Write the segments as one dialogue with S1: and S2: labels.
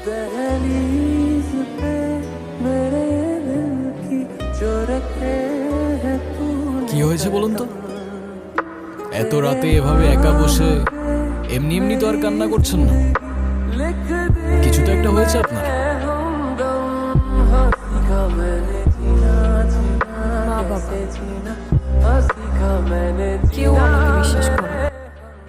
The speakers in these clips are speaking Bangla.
S1: दहलीज पे मेरे दिल की जो रखे है तू
S2: কি হয়েছে বলুন তো? এত রাতে এভাবে একা বসে এমনি এমনি তো আর কান্না করছেন না।
S1: लिख
S2: কিছু তো একটা হয়েছে আপনার।
S1: दे हमदम हंसी का मैंने जीना जीना कैसे जीना हंसी का मैंने
S3: কেউ আমাকে বিশ্বাস করে না।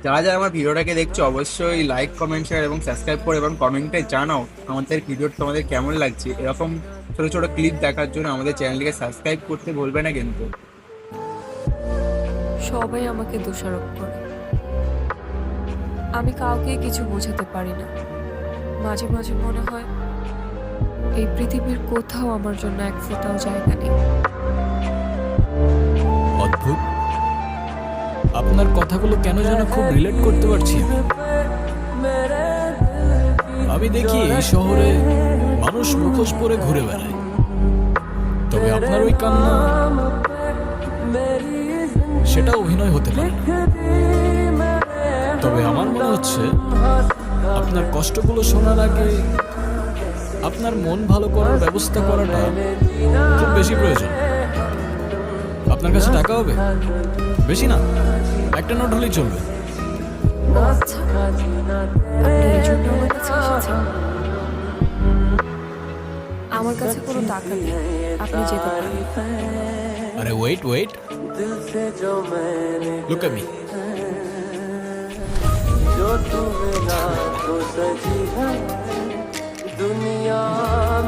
S4: যারা যারা আমার ভিডিওটাকে দেখছো অবশ্যই লাইক কমেন্ট শেয়ার এবং সাবস্ক্রাইব করে এবং কমেন্টে জানাও আমাদের ভিডিওটা তোমাদের কেমন লাগছে। এরকম ছোটো ছোটো ক্লিপ দেখার জন্য আমাদের চ্যানেলটিকে সাবস্ক্রাইব করতে ভুলবে না কিন্তু।
S3: সবাই আমাকে দোষারোপ করে। আমি কাউকে কিছু বোঝাতে পারি না। মাঝে মাঝে মনে হয় এই পৃথিবীর কোথাও আমার জন্য এক ফোঁটাও জায়গা নেই।
S2: অদ্ভুত, আপনার কথাগুলো কেন যেন খুব রিলেট করতে পারছি আমি। আমি দেখি এই শহরে মানুষ মুখোশ পরে ঘুরে বেড়ায়, তবে আপনার ওই কান্না সেটা অভিনয় হতে পারে। তবে আমার মনে হচ্ছে আপনার কষ্টগুলো শোনার আগে আপনার মন ভালো করার ব্যবস্থা করাটা খুব বেশি প্রয়োজন। আপনার কাছে টাকা হবে? বেশি না, একটা নোট হলেই চলবে।
S3: আচ্ছা, আপনি এই জন্য আমার কাছে এসেছেন? আমার কাছে কোনো টাকা নেই, আপনি যেতে পারেন।
S2: আরে ওয়েট ওয়েট,
S1: दिल से जो मैंने
S2: লুক এট মি।
S1: जो तू मिला तो सजी है दुनिया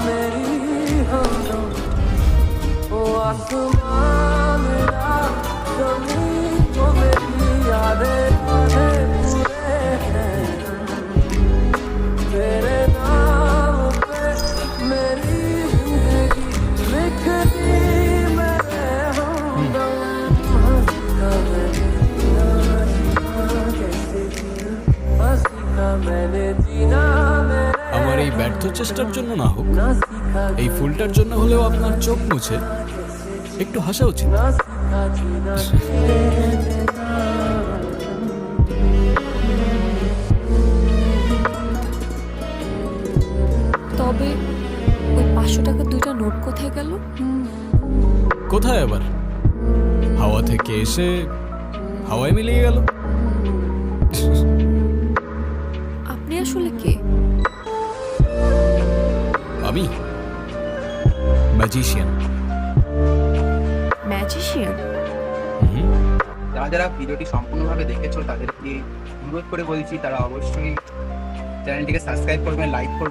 S1: मेरी हमदम वो आसमां मेरा जमीन को मेरी यादें तुझे पूरे हैं तेरे नाम पे मेरी जिंदगी लिख दी मेरे हमदम हंसी का मैंने जीना जीना कैसे जीना हंसी का मैंने जीना मेरे
S2: আমার এই ব্যর্থ চেষ্টার জন্য না হোক,
S1: ना सीखा
S2: এই ফুলটার জন্য হলেও আপনার চোখ মুছে একটু হাসা উচিত।
S1: ना सीखा जीना
S3: তবে ওই 500 টাকার দুইটা নোট কোথায় গেল?
S2: কোথায় আবার? হাওয়া থেকে এসে হাওয়ায় মিলিয়ে গেল।
S3: আপনি আসলে কে?
S2: আমি ম্যাজিশিয়ান।
S3: ম্যাজিশিয়ান?
S4: যারা যারা ভিডিওটি সম্পূর্ণভাবে দেখেছো তাদেরকে অনুরোধ করে বলছি তারা অবশ্যই চ্যানেলটিকে সাবস্ক্রাইব করবেন, লাইক করবেন।